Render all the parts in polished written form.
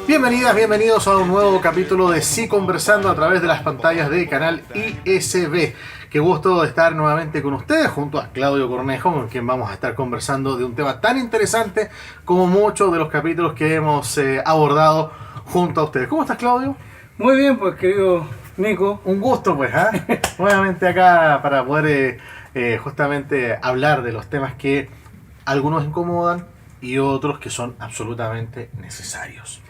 Bienvenidas, bienvenidos a un nuevo capítulo de Sí Conversando a través de las pantallas de canal ISB. Qué gusto estar nuevamente con ustedes junto a Claudio Cornejo, con quien vamos a estar conversando de un tema tan interesante como muchos de los capítulos que hemos abordado junto a ustedes. ¿Cómo estás, Claudio? Muy bien, pues, querido Nico. Un gusto, pues, nuevamente acá para poder justamente hablar de los temas que algunos incomodan y otros que son absolutamente necesarios.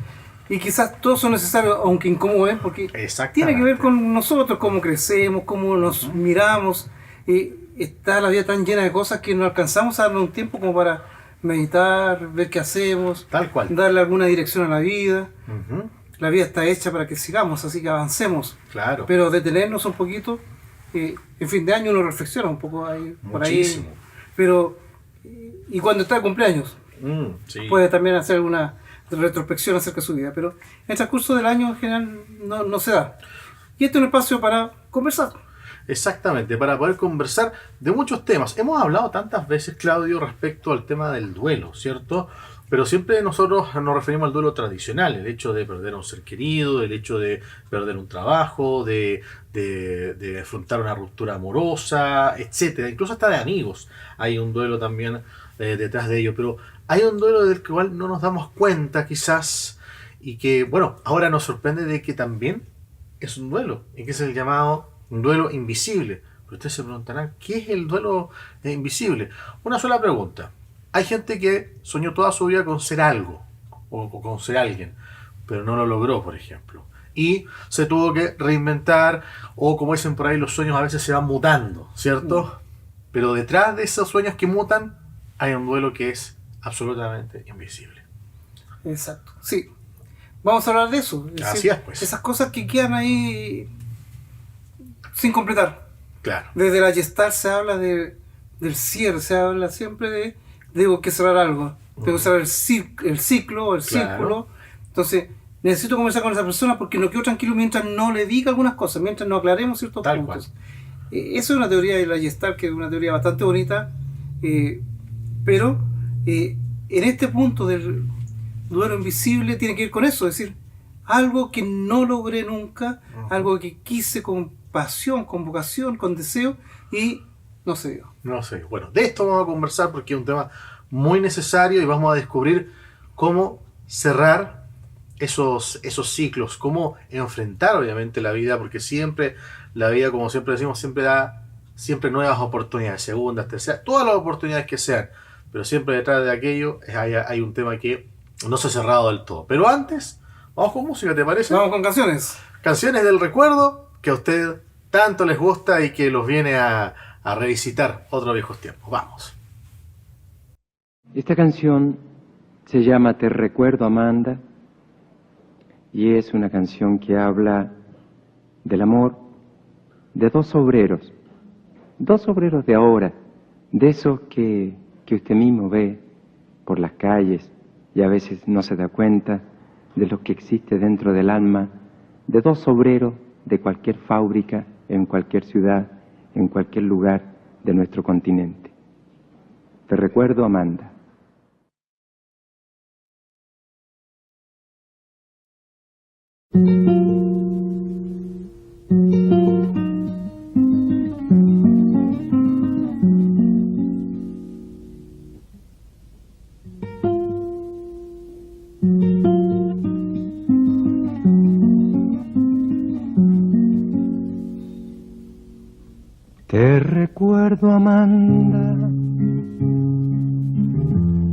Y quizás todos son necesarios, aunque incómodos, porque tiene que ver con nosotros, cómo crecemos, cómo nos miramos. Y está la vida tan llena de cosas que no alcanzamos a darnos un tiempo como para meditar, ver qué hacemos, tal cual, darle alguna dirección a la vida. La vida está hecha para que sigamos, así que avancemos. Claro. Pero detenernos un poquito, en fin de año uno reflexiona un poco ahí, por ahí. Pero, y cuando está de cumpleaños, sí, puede también hacer una retrospección acerca de su vida, pero en el transcurso del año en general no se da. Y este es un espacio para conversar. Exactamente, para poder conversar de muchos temas. Hemos hablado tantas veces, Claudio, respecto al tema del duelo, ¿cierto? Pero siempre nosotros nos referimos al duelo tradicional, el hecho de perder a un ser querido, el hecho de perder un trabajo, de afrontar una ruptura amorosa, etcétera. Incluso hasta de amigos hay un duelo también detrás de ello, pero hay un duelo del cual no nos damos cuenta quizás y que, bueno, ahora nos sorprende de que también es un duelo y que es el llamado un duelo invisible. Pero ustedes se preguntarán, ¿qué es el duelo invisible? Una sola pregunta. Hay gente que soñó toda su vida con ser algo o con ser alguien, pero no lo logró, por ejemplo. Y se tuvo que reinventar, o como dicen por ahí, los sueños a veces se van mutando, ¿cierto? Pero detrás de esos sueños que mutan hay un duelo que es absolutamente invisible. Exacto, sí. Vamos a hablar de eso. Así es, pues. Esas cosas que quedan ahí sin completar. Claro. Desde la Gestalt se habla del cierre, se habla siempre de tengo que cerrar algo, tengo que cerrar el ciclo, el círculo. Entonces, necesito conversar con esa persona porque no quedo tranquilo mientras no le diga algunas cosas, mientras no aclaremos ciertos puntos. Eso es una teoría de la Gestalt, que es una teoría bastante bonita, pero en este punto del duelo invisible tiene que ir con eso, es decir, algo que no logré nunca, algo que quise con pasión, con vocación, con deseo y no se dio. No sé. Bueno, de esto vamos a conversar porque es un tema muy necesario y vamos a descubrir cómo cerrar esos ciclos, cómo enfrentar obviamente la vida, porque siempre la vida, como siempre decimos, siempre da nuevas oportunidades, segundas, terceras, todas las oportunidades que sean, pero siempre detrás de aquello hay un tema que no se ha cerrado del todo. Pero antes, vamos con música, ¿te parece? Vamos con canciones. Canciones del recuerdo que a usted tanto les gusta y que los viene a revisitar otros viejos tiempos. Vamos. Esta canción se llama Te recuerdo, Amanda, y es una canción que habla del amor de dos obreros de ahora, de esos que usted mismo ve por las calles y a veces no se da cuenta de lo que existe dentro del alma de dos obreros de cualquier fábrica, en cualquier ciudad, en cualquier lugar de nuestro continente. Te recuerdo, Amanda. Te recuerdo, Amanda,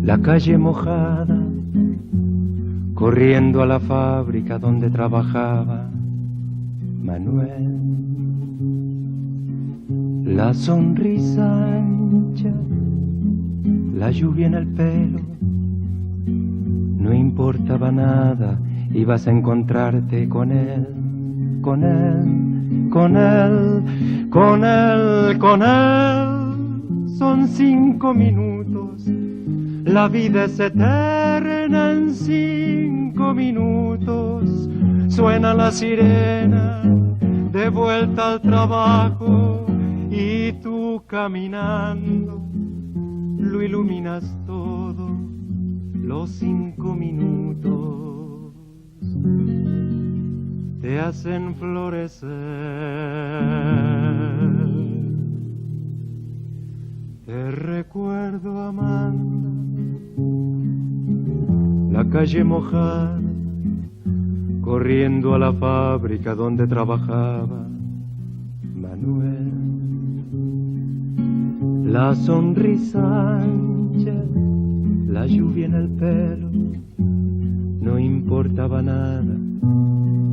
la calle mojada, corriendo a la fábrica donde trabajaba Manuel. La sonrisa ancha, la lluvia en el pelo, no importaba nada, ibas a encontrarte con él, con él, con él, con él, con él. Son 5 minutos La vida es eterna en 5 minutos. Suena la sirena de vuelta al trabajo y tú caminando lo iluminas todo, los 5 minutos te hacen florecer. Te recuerdo, Amanda, la calle mojada, corriendo a la fábrica donde trabajaba Manuel. La sonrisa ancha, la lluvia en el pelo, no importaba nada,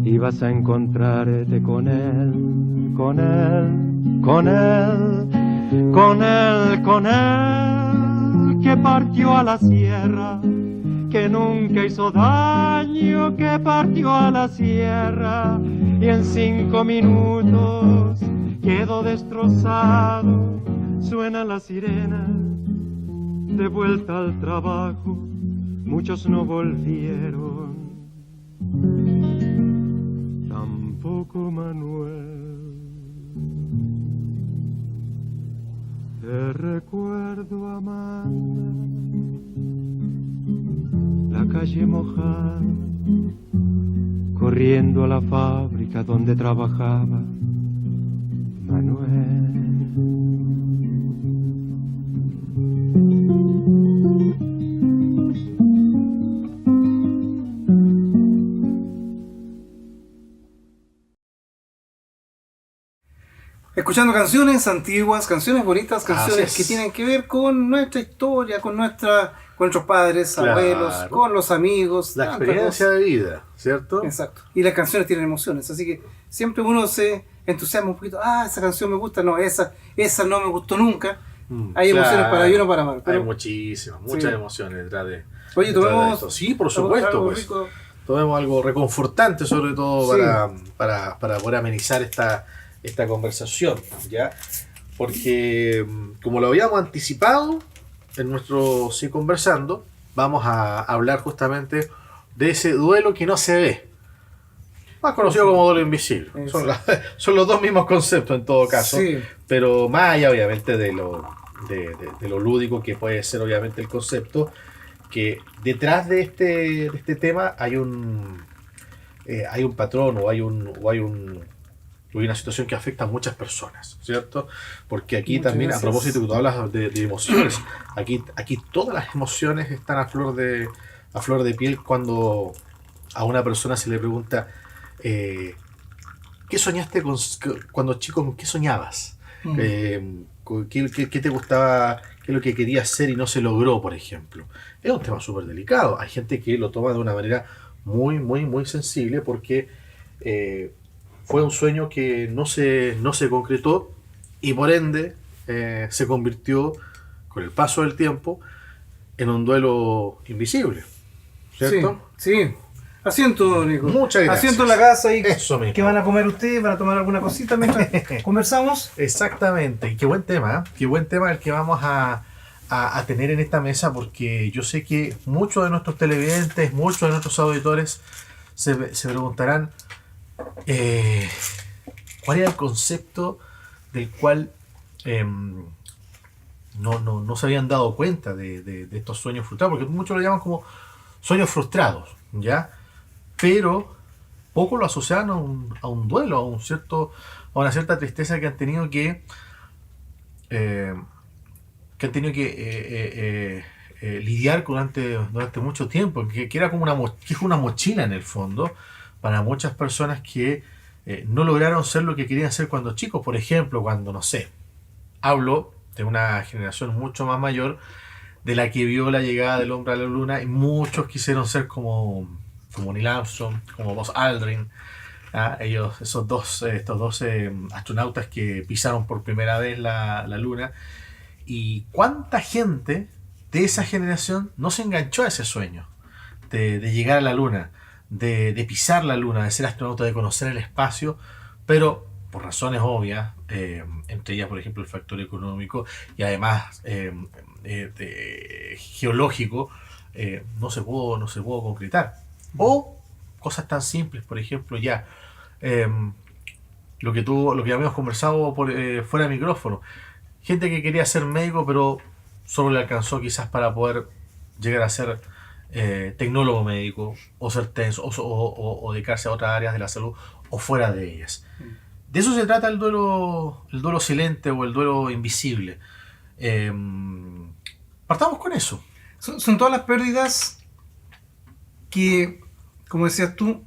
ibas a encontrarte con él, con él, con él, con él, con él, que partió a la sierra, que nunca hizo daño, que partió a la sierra y en 5 minutos quedó destrozado. Suena la sirena de vuelta al trabajo, muchos no volvieron, tampoco Manuel. Te recuerdo, Amanda, la calle mojada, corriendo a la fábrica donde trabajaba Manuel. Escuchando canciones antiguas, canciones bonitas, canciones que tienen que ver con nuestra historia, con nuestros padres, Claro. abuelos, con los amigos. La tantas experiencia cosas. de vida, ¿cierto? Exacto. Y las canciones tienen emociones, así que siempre uno se entusiasma un poquito. Ah, esa canción me gusta, no, esa no me gustó nunca. Hay emociones Claro. para bien o para mal. Pero, Hay muchas emociones detrás de. oye, detrás de tomemos esto. Sí, por supuesto, algo pues. rico. Tomemos algo reconfortante, sobre todo Sí. para poder amenizar esta conversación, ¿ya? Porque, como lo habíamos anticipado en nuestro Sí Conversando, vamos a hablar justamente de ese duelo que no se ve, más conocido como duelo invisible. Son los dos mismos conceptos en todo caso, Sí. pero más allá obviamente de lo lúdico que puede ser obviamente el concepto, que detrás de este tema hay un patrón o hay una situación que afecta a muchas personas, ¿cierto? Porque aquí Muchas también, gracias. a propósito que tú hablas de emociones, aquí todas las emociones están a flor de piel cuando a una persona se le pregunta ¿qué soñaste cuando chico? ¿Con qué soñabas? ¿Qué te gustaba? ¿Qué es lo que querías hacer y no se logró, por ejemplo? Es un tema súper delicado. Hay gente que lo toma de una manera muy, muy, muy sensible porque fue un sueño que no se concretó y por ende se convirtió, con el paso del tiempo, en un duelo invisible. ¿Cierto? Sí, sí. Asiento, Nico. Muchas gracias. Asiento en la casa y Eso mismo. que van a comer ustedes, van a tomar alguna cosita mientras conversamos. Exactamente, y qué buen tema, ¿eh? Qué buen tema el que vamos a tener en esta mesa, porque yo sé que muchos de nuestros televidentes, muchos de nuestros auditores se preguntarán cuál era el concepto del cual no se habían dado cuenta de estos sueños frustrados, porque muchos lo llaman como sueños frustrados, ¿ya? Pero poco lo asociaban a un duelo, a una cierta tristeza que han tenido que lidiar durante mucho tiempo, que era como que es una mochila en el fondo para muchas personas que no lograron ser lo que querían ser cuando chicos. Por ejemplo, cuando, no sé, hablo de una generación mucho más mayor de la que vio la llegada del hombre a la luna, y muchos quisieron ser como Neil Armstrong, como Buzz Aldrin, estos dos astronautas que pisaron por primera vez la luna. Y cuánta gente de esa generación no se enganchó a ese sueño de llegar a la luna, de pisar la luna, de ser astronauta, de conocer el espacio, pero por razones obvias, entre ellas, por ejemplo, el factor económico y además geológico, no se pudo concretar. O cosas tan simples, por ejemplo, eh, lo que habíamos conversado fuera de micrófono. Gente que quería ser médico, pero solo le alcanzó quizás para poder llegar a ser tecnólogo médico, o ser TENS, o dedicarse a otras áreas de la salud, o fuera de ellas. De eso se trata el duelo silente o el duelo invisible. Partamos con eso. Son todas las pérdidas que, como decías tú,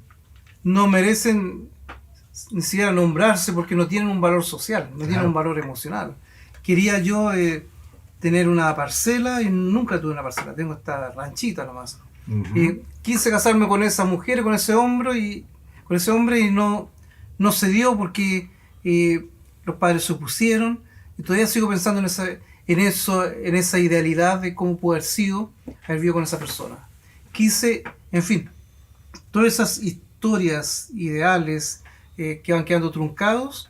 no merecen ni siquiera nombrarse porque no tienen un valor social, no tienen un valor emocional. Quería yo tener una parcela y nunca tuve una parcela, tengo esta ranchita nomás. Quise casarme con esa mujer, con ese hombre y no se dio porque los padres se opusieron, y todavía sigo pensando en esa idealidad de cómo puede haber sido haber vivido con esa persona. Quise, en fin, todas esas historias ideales que van quedando truncados,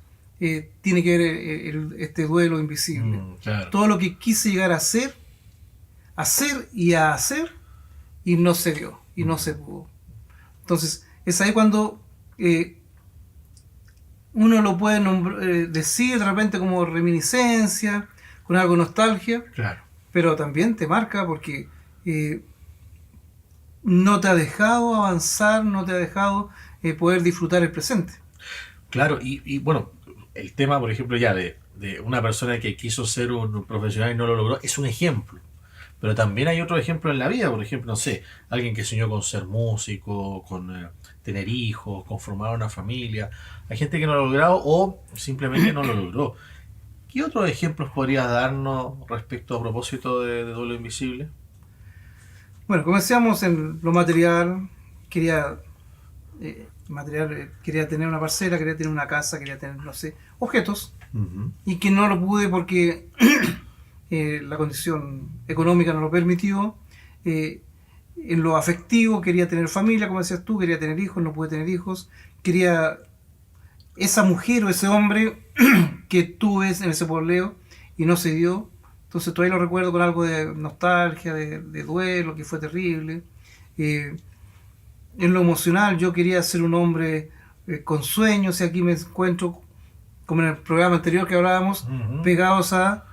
tiene que ver este duelo invisible. Claro. Todo lo que quise llegar a hacer y a hacer, y no se dio, y no se pudo. Entonces, es ahí cuando uno lo puede decir de repente como reminiscencia, con algo de nostalgia, Claro. pero también te marca porque no te ha dejado avanzar, no te ha dejado poder disfrutar el presente. Claro, y bueno, el tema, por ejemplo, de una persona que quiso ser un profesional y no lo logró, es un ejemplo. Pero también hay otro ejemplo en la vida, por ejemplo, no sé, alguien que soñó con ser músico, con tener hijos, con formar una familia. Hay gente que no lo ha logrado o simplemente no lo logró. ¿Qué otros ejemplos podrías darnos respecto a propósito de duelo invisible? Bueno, como decíamos, en lo material, quería tener una parcela, quería tener una casa, quería tener, no sé, objetos, y que no lo pude porque la condición económica no lo permitió. En lo afectivo quería tener familia, como decías tú, quería tener hijos, no pude tener hijos. Quería esa mujer o ese hombre que tuve en ese pololeo y no se dio. Entonces todavía lo recuerdo con algo de nostalgia, de duelo, que fue terrible. En lo emocional yo quería ser un hombre con sueños, y aquí me encuentro, como en el programa anterior que hablábamos, pegados a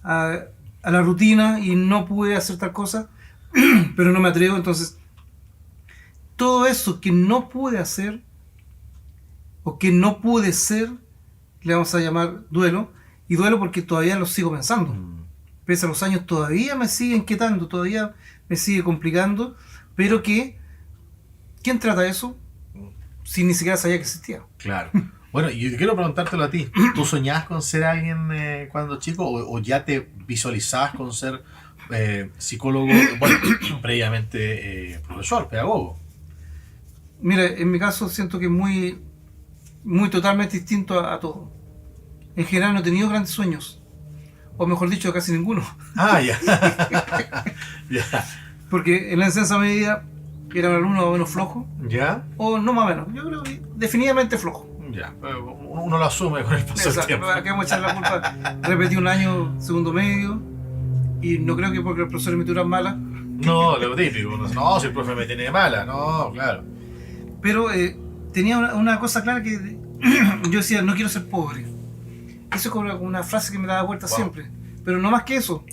la rutina, y no pude hacer tal cosa, pero no me atrevo. Entonces, todo eso que no pude hacer o que no pude ser, le vamos a llamar duelo, y duelo porque todavía lo sigo pensando. Pese a los años, todavía me sigue inquietando, todavía me sigue complicando, pero ¿quién trata eso si ni siquiera sabía que existía? Claro. Bueno, y yo quiero preguntártelo a ti. ¿Tú soñabas con ser alguien cuando chico o ya te visualizabas con ser psicólogo, bueno, previamente profesor, pedagogo? Mira, en mi caso siento que es muy totalmente distinto a todo. En general no he tenido grandes sueños, o mejor dicho, casi ninguno. Ah, ya. Ya. Porque en la enseñanza media era un alumno más o menos flojo, ¿Ya? o no más o menos, yo creo que definitivamente flojo. Ya. Uno lo asume con el paso del tiempo. Acá vamos a echar la culpa. Repetí un año segundo medio, y no creo que porque los profesores me tuvieran mala. No, lo típico. No, si el profe me tiene mala. No, claro. Pero tenía una cosa clara que yo decía, no quiero ser pobre. Eso es como una frase que me daba vuelta siempre. Pero no más que eso.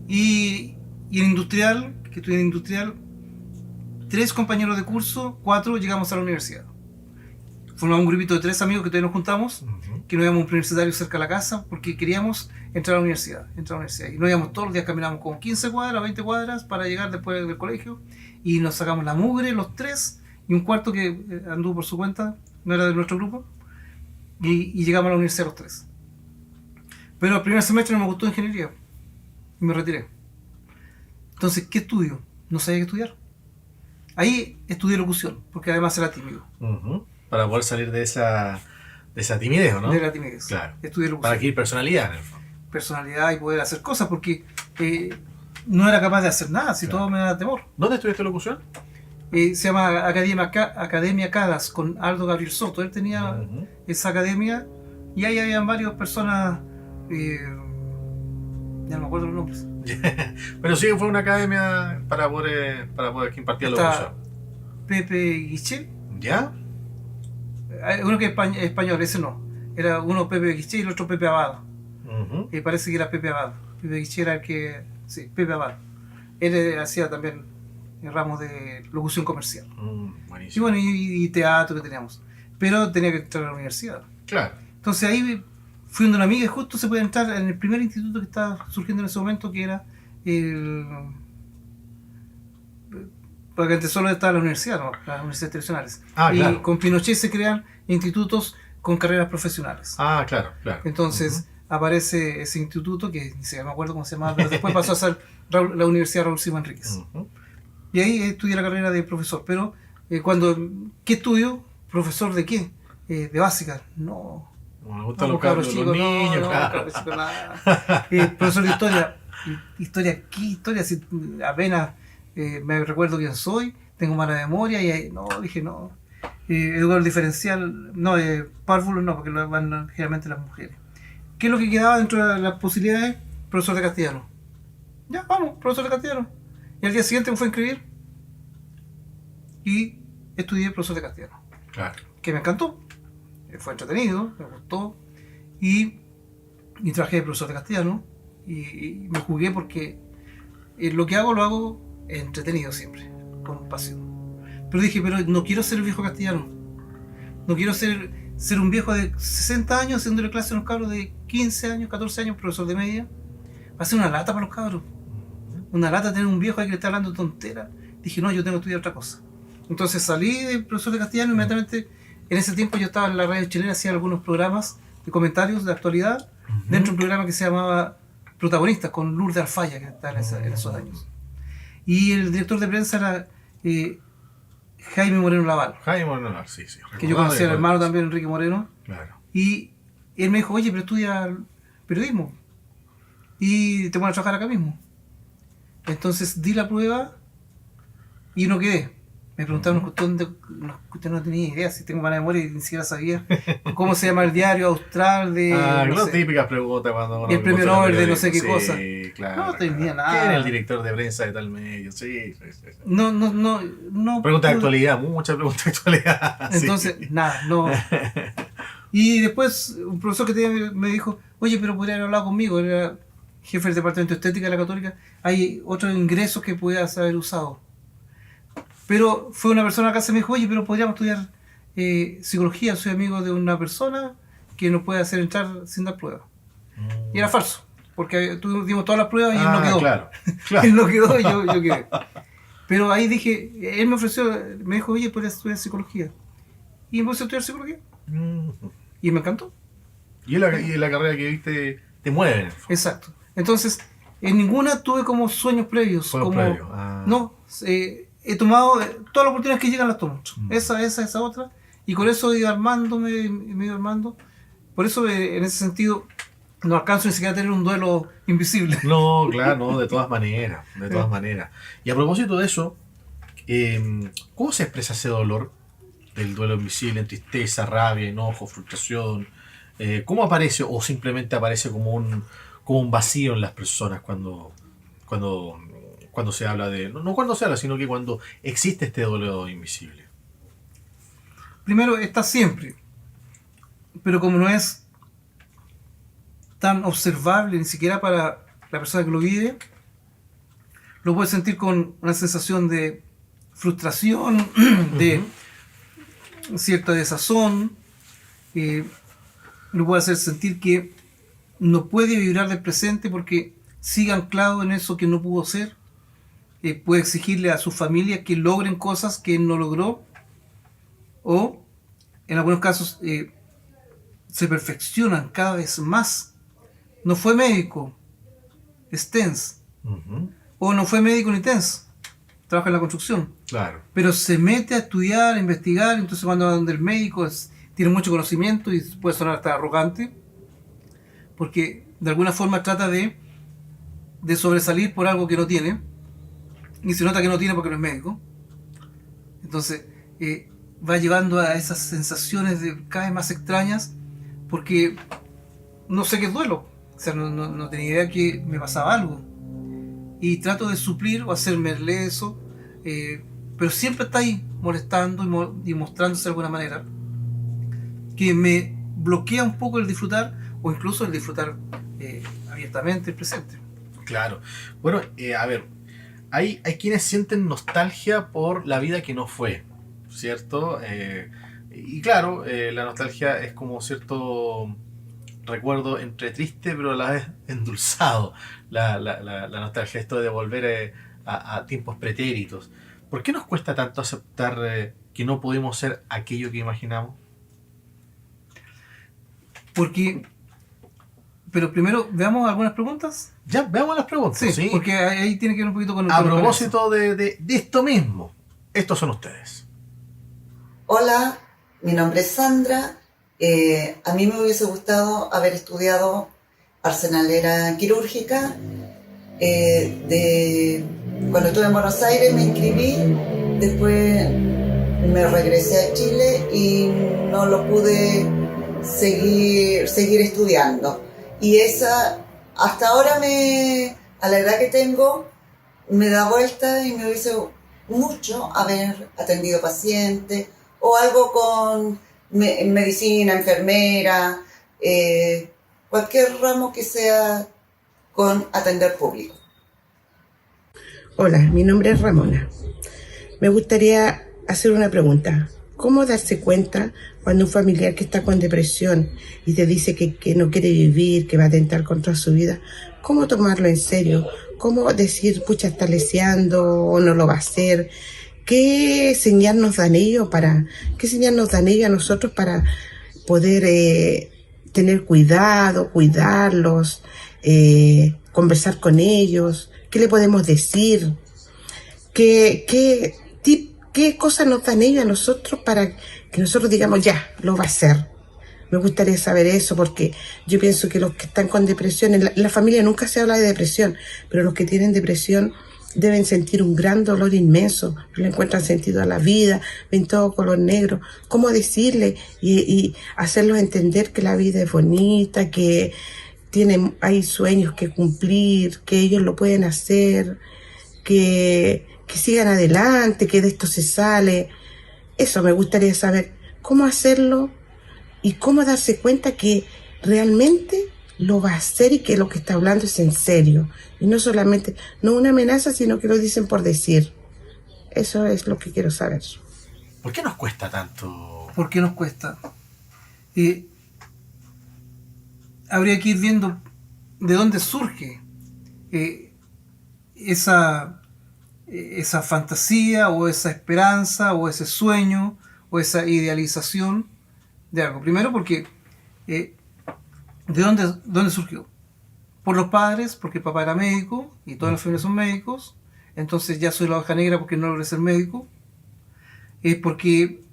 Y en industrial, que estudié en industrial, 3 compañeros de curso, 4 llegamos a la universidad. Formamos un grupito de 3 amigos que todavía nos juntamos, que nos íbamos a un universitario cerca de la casa porque queríamos entrar a la universidad. Y nos íbamos todos los días, caminábamos como 15 cuadras, 20 cuadras para llegar después del colegio, y nos sacamos la mugre los 3 y un cuarto que anduvo por su cuenta, no era de nuestro grupo, y llegamos a la universidad los 3. Pero el primer semestre no me gustó ingeniería y me retiré. Entonces, ¿qué estudio? No sabía qué estudiar. Ahí estudié locución, porque además era tímido. Para poder salir de esa timidez, ¿o no? De la timidez. Claro. Estudié locución. Para adquirir personalidad, en el fondo. Personalidad y poder hacer cosas, porque no era capaz de hacer nada, si todo me daba temor. ¿Dónde estudiaste locución? Se llama Academia Cadas, con Aldo Gabriel Soto. Él tenía esa academia Y ahí habían varias personas, ya no me acuerdo los nombres. Pero sí, fue una academia para poder que impartía la Está locución. Pepe Guichel, ¿Ya? hay uno que es español, ese no. Era uno Pepe Guichel y el otro Pepe Abad. Ujú. Parece que era Pepe Abad. Pepe Guichel era el que... Sí, Pepe Abad. Él hacía también el ramo de locución comercial. Y Buenísimo. bueno, y teatro que teníamos. Pero tenía que entrar a la universidad. Claro. Entonces ahí fui donde una amiga y justo se puede entrar en el primer instituto que estaba surgiendo en ese momento, que era el... Porque antes solo estaba la universidad, ¿no? Las universidades tradicionales. Ah, y claro. con Pinochet se crean institutos con carreras profesionales. Ah, claro, claro. Entonces aparece ese instituto, que ni siquiera me acuerdo cómo se llamaba, pero después pasó a ser la Universidad Raúl Silva Enríquez. Ujú. Y ahí estudié la carrera de profesor. Pero ¿qué estudio? ¿Profesor de qué? De básica. No. Me gustan No, los cabros cabros, chicos, los niños, no, claro. cabros chicos, nada. Profesor de historia. ¿Historia qué? Historia, si apenas me recuerdo quién soy, tengo mala memoria y ahí, no, dije no. Educador diferencial, no, párvulo no, porque lo van generalmente las mujeres. ¿Qué es lo que quedaba dentro de las posibilidades? Profesor de castellano. Ya, vamos, profesor de castellano. Y al día siguiente me fue a inscribir y estudié profesor de castellano. Claro. Que me encantó. Fue entretenido, me gustó. Y trabajé de profesor de castellano y me jugué porque lo que hago lo hago entretenido siempre, con pasión. Pero dije, pero no quiero ser el viejo castellano. No quiero ser un viejo de 60 años haciéndole clase a unos cabros de 15 años, 14 años, profesor de media. Va a ser una lata para los cabros. Una lata tener un viejo ahí que le está hablando tontera. Dije, no, yo tengo que estudiar otra cosa. Entonces salí de profesor de castellano e inmediatamente. En ese tiempo yo estaba en la radio chilena, hacía algunos programas de comentarios de actualidad, dentro de un programa que se llamaba Protagonistas, con Lourdes Alfaya, que estaba en esos años. Y el director de prensa era Jaime Moreno Laval, Jaime Moreno, sí. que yo conocía al hermano también, Enrique Moreno. Claro. Y él me dijo, oye, pero estudia periodismo y te van a trabajar acá mismo. Entonces di la prueba y no quedé. Me preguntaron una cuestión, no tenía idea, si tengo mala memoria y ni siquiera sabía cómo se llama el diario austral de... no típicas preguntas cuando... Y el premio Nobel de no sé qué cosa. Sí, claro. No tenía nada. ¿Quién es el director de prensa de tal medio? Sí. No. Preguntas de actualidad, muchas preguntas de actualidad. Entonces, sí. nada, no. Y después un profesor que tenía me dijo, oye, pero podría haber hablado conmigo, era jefe del departamento de estética de la Católica, hay otros ingresos que pudieras haber usado. Pero fue una persona acá, se me dijo, oye, pero podríamos estudiar psicología, soy amigo de una persona que nos puede hacer entrar sin dar pruebas. Y era falso, porque dimos todas las pruebas y él no quedó. Claro. Él no quedó y yo quedé. Pero ahí dije, él me ofreció, me dijo, oye, podrías estudiar psicología. Y me puse a estudiar psicología. Y me encantó. Y la carrera que viste te mueve en el fondo. Exacto. Entonces, en ninguna tuve como sueños previos. No, he tomado todas las oportunidades que llegan, las tomo. Esa otra. Y con eso he ido armándome, me he ido armando. Por eso, en ese sentido, no alcanzo ni siquiera a tener un duelo invisible. No, claro, no, de todas maneras. Y a propósito de eso, ¿cómo se expresa ese dolor del duelo invisible en tristeza, rabia, enojo, frustración? ¿Cómo aparece o simplemente aparece como un vacío en las personas cuando se habla de... No cuando se habla, sino que cuando existe este dolor invisible? Primero, está siempre. Pero como no es tan observable, ni siquiera para la persona que lo vive, lo puede sentir con una sensación de frustración, de cierta desazón, lo puede hacer sentir que no puede vibrar del presente porque sigue anclado en eso que no pudo ser. Puede exigirle a su familia que logren cosas que él no logró, o en algunos casos se perfeccionan cada vez más. No fue médico, es TENS, o no fue médico ni TENS, trabaja en la construcción. Claro. Pero se mete a estudiar, a investigar, entonces cuando va donde el médico tiene mucho conocimiento y puede sonar hasta arrogante, porque de alguna forma trata de sobresalir por algo que no tiene, y se nota que no tiene porque no es médico. Entonces va llevando a esas sensaciones cada vez más extrañas, porque no sé qué es duelo. O sea, no tenía idea que me pasaba algo. Y trato de suplir o hacerme eso, pero siempre está ahí molestando y mostrándose de alguna manera, que me bloquea un poco el disfrutar, o incluso el disfrutar abiertamente el presente. Claro. Bueno, a ver, hay quienes sienten nostalgia por la vida que no fue, ¿cierto? Y claro, la nostalgia es como cierto recuerdo entre triste pero a la vez endulzado. La nostalgia, esto de volver a tiempos pretéritos. ¿Por qué nos cuesta tanto aceptar que no pudimos ser aquello que imaginamos? Porque, pero primero veamos algunas preguntas. Ya, veamos las preguntas. Sí, ¿Sí? porque ahí tiene que ver un poquito con A con propósito de esto mismo, estos son ustedes. Hola, mi nombre es Sandra. A mí me hubiese gustado haber estudiado arsenalera quirúrgica. Cuando estuve en Buenos Aires me inscribí, después me regresé a Chile y no lo pude seguir estudiando. Y esa, hasta ahora, a la edad que tengo, me da vuelta y me hubiese mucho haber atendido pacientes o algo con medicina, enfermera, cualquier ramo que sea con atender público. Hola, mi nombre es Ramona. Me gustaría hacer una pregunta. ¿Cómo darse cuenta cuando un familiar que está con depresión y te dice que no quiere vivir, que va a atentar contra su vida? ¿Cómo tomarlo en serio? ¿Cómo decir, pucha, está leseando o no lo va a hacer? ¿Qué señal nos dan ellos a nosotros para poder tener cuidado, cuidarlos, conversar con ellos? ¿Qué le podemos decir? ¿Qué cosas nos dan ellos a nosotros para que nosotros digamos, ya, lo va a hacer? Me gustaría saber eso porque yo pienso que los que están con depresión, en la familia nunca se habla de depresión, pero los que tienen depresión deben sentir un gran dolor inmenso, no le encuentran sentido a la vida, ven todo color negro. ¿Cómo decirle y hacerlos entender que la vida es bonita, que hay sueños que cumplir, que ellos lo pueden hacer, que sigan adelante, que de esto se sale? Eso me gustaría saber, cómo hacerlo y cómo darse cuenta que realmente lo va a hacer y que lo que está hablando es en serio. Y no solamente, no una amenaza, sino que lo dicen por decir. Eso es lo que quiero saber. ¿Por qué nos cuesta tanto? ¿Por qué nos cuesta? Habría que ir viendo de dónde surge esa fantasía o esa esperanza o ese sueño o esa idealización de algo. Primero porque ¿de dónde surgió? Por los padres, porque el papá era médico y todas las familias son médicos, entonces ya soy la oveja negra porque no logré ser médico. Porque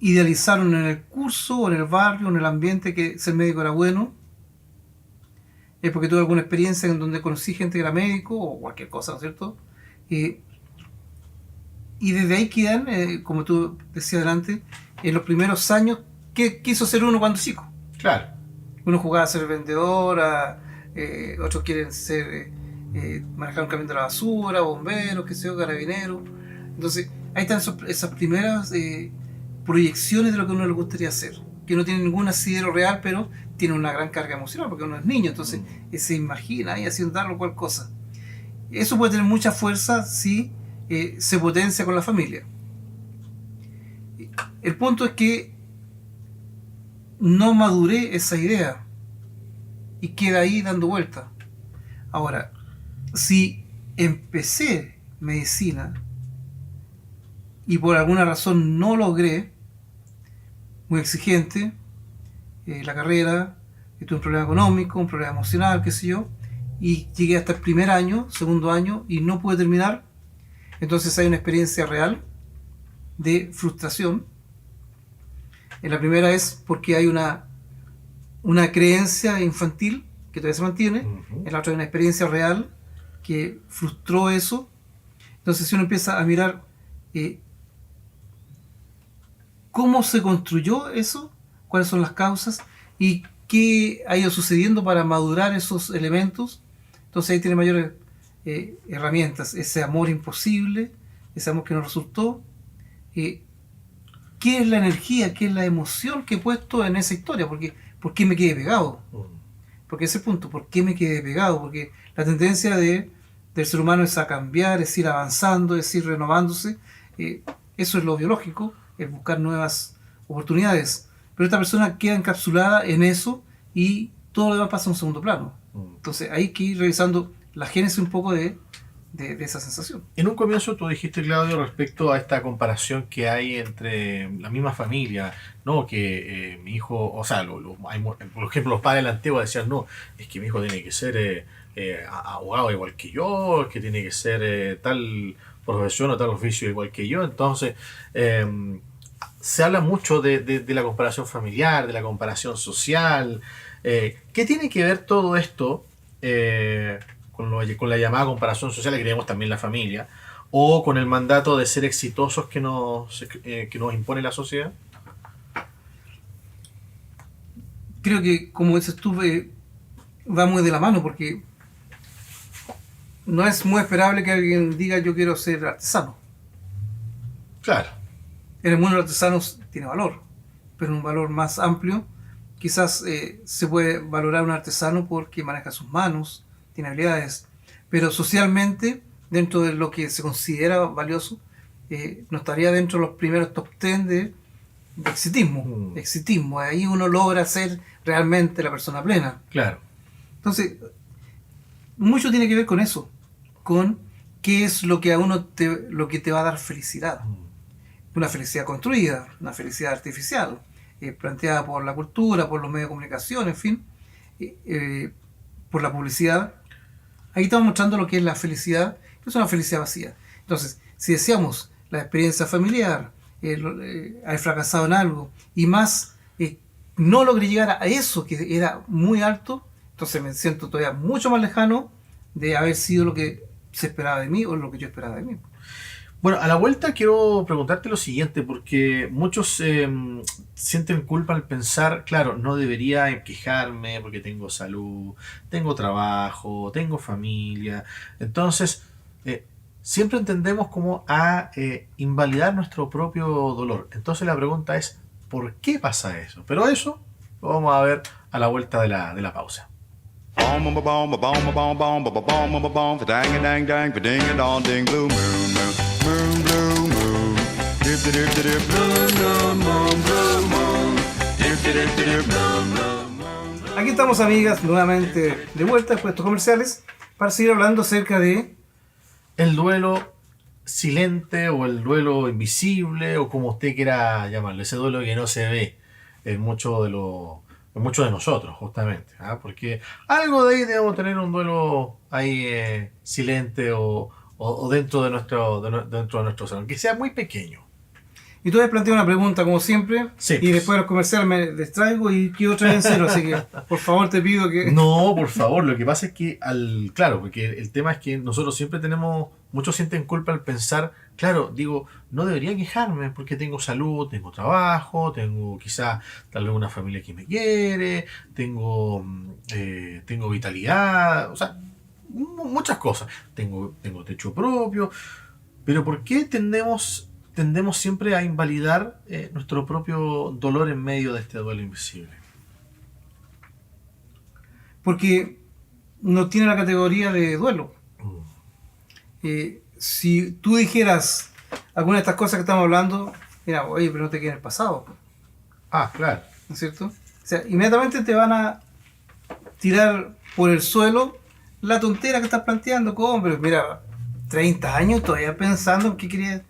idealizaron en el curso o en el barrio, en el ambiente, que ser médico era bueno. Es porque tuve alguna experiencia en donde conocí gente que era médico o cualquier cosa, ¿no es cierto? Y desde ahí quedan, como tú decías adelante, en los primeros años, ¿qué quiso ser uno cuando chico? Claro. Uno jugaba a ser vendedora, otros quieren manejar un camión de la basura, bomberos, qué sé yo, carabineros. Entonces, ahí están esas primeras proyecciones de lo que a uno le gustaría hacer, que no tienen ningún asidero real, pero tiene una gran carga emocional, porque uno es niño, entonces se imagina ahí haciendo tal o cual cosa. Eso puede tener mucha fuerza si se potencia con la familia. El punto es que no maduré esa idea y queda ahí dando vuelta. Ahora, si empecé medicina y por alguna razón no logré, muy exigente, la carrera, tuve un problema económico, un problema emocional, qué sé yo, y llegué hasta el primer año, segundo año, y no pude terminar, entonces hay una experiencia real de frustración. En la primera es porque hay una creencia infantil que todavía se mantiene, en la otra hay una experiencia real que frustró eso. Entonces si uno empieza a mirar cómo se construyó eso, cuáles son las causas y qué ha ido sucediendo para madurar esos elementos. Entonces ahí tiene mayores herramientas. Ese amor imposible, ese amor que no resultó. ¿Qué es la energía, qué es la emoción que he puesto en esa historia? Porque, ¿por qué me quedé pegado? Porque ese punto, ¿por qué me quedé pegado? Porque la tendencia del ser humano es a cambiar, es ir avanzando, es ir renovándose. Eso es lo biológico, es buscar nuevas oportunidades. Pero esta persona queda encapsulada en eso y todo lo demás pasa a un segundo plano. Entonces hay que ir revisando la génesis un poco de esa sensación. En un comienzo tú dijiste, Claudio, respecto a esta comparación que hay entre la misma familia, ¿no? Que mi hijo, o sea, por ejemplo, los padres de la antigua decían, no, es que mi hijo tiene que ser abogado igual que yo, que tiene que ser tal profesión o tal oficio igual que yo. Entonces, se habla mucho de la comparación familiar, de la comparación social. ¿Qué tiene que ver todo esto con la llamada comparación social que tenemos también la familia, o con el mandato de ser exitosos que nos impone la sociedad? Creo que, como dices tú, va muy de la mano, porque no es muy esperable que alguien diga yo quiero ser artesano. Claro. En el mundo de los artesanos tiene valor, pero un valor más amplio. Quizás se puede valorar un artesano porque maneja sus manos, tiene habilidades, pero socialmente, dentro de lo que se considera valioso, no estaría dentro de los primeros top 10 de exitismo. Exitismo, ahí uno logra ser realmente la persona plena. Claro. Entonces, mucho tiene que ver con eso, con qué es lo que a uno lo que te va a dar felicidad. Una felicidad construida, una felicidad artificial, planteada por la cultura, por los medios de comunicación, en fin, por la publicidad. Ahí estamos mostrando lo que es la felicidad, que es una felicidad vacía. Entonces, si deseamos la experiencia familiar, haber fracasado en algo, y más, no logré llegar a eso que era muy alto, entonces me siento todavía mucho más lejano de haber sido lo que se esperaba de mí o lo que yo esperaba de mí. Bueno, a la vuelta quiero preguntarte lo siguiente, porque muchos sienten culpa al pensar, claro, no debería quejarme porque tengo salud, tengo trabajo, tengo familia. Entonces, siempre entendemos como a invalidar nuestro propio dolor. Entonces la pregunta es, ¿por qué pasa eso? Pero eso lo vamos a ver a la vuelta de la pausa. Aquí estamos, amigas, nuevamente de vuelta después de estos comerciales para seguir hablando acerca de el duelo silente o el duelo invisible, o como usted quiera llamarlo, ese duelo que no se ve en muchos de nosotros, justamente, ¿ah? Porque algo de ahí debemos tener un duelo ahí silente o dentro de nuestro salón, que sea muy pequeño. Y tú has planteado una pregunta, como siempre, Sí, y después de los comerciales me distraigo y quedo otra vez en cero, así que por favor te pido que... No, por favor, lo que pasa es que, claro, porque el tema es que nosotros siempre muchos sienten culpa al pensar, claro, digo, no debería quejarme porque tengo salud, tengo trabajo, tengo quizá tal vez una familia que me quiere, tengo vitalidad, o sea, muchas cosas, tengo techo propio, pero ¿por qué tendemos siempre a invalidar nuestro propio dolor en medio de este duelo invisible? Porque no tiene la categoría de duelo. Si tú dijeras alguna de estas cosas que estamos hablando, mira, oye, pero no te queda en el pasado. Ah, claro. ¿No es cierto? O sea, inmediatamente te van a tirar por el suelo la tontera que estás planteando. ¿Cómo? Pero mira, 30 años todavía pensando en qué querías.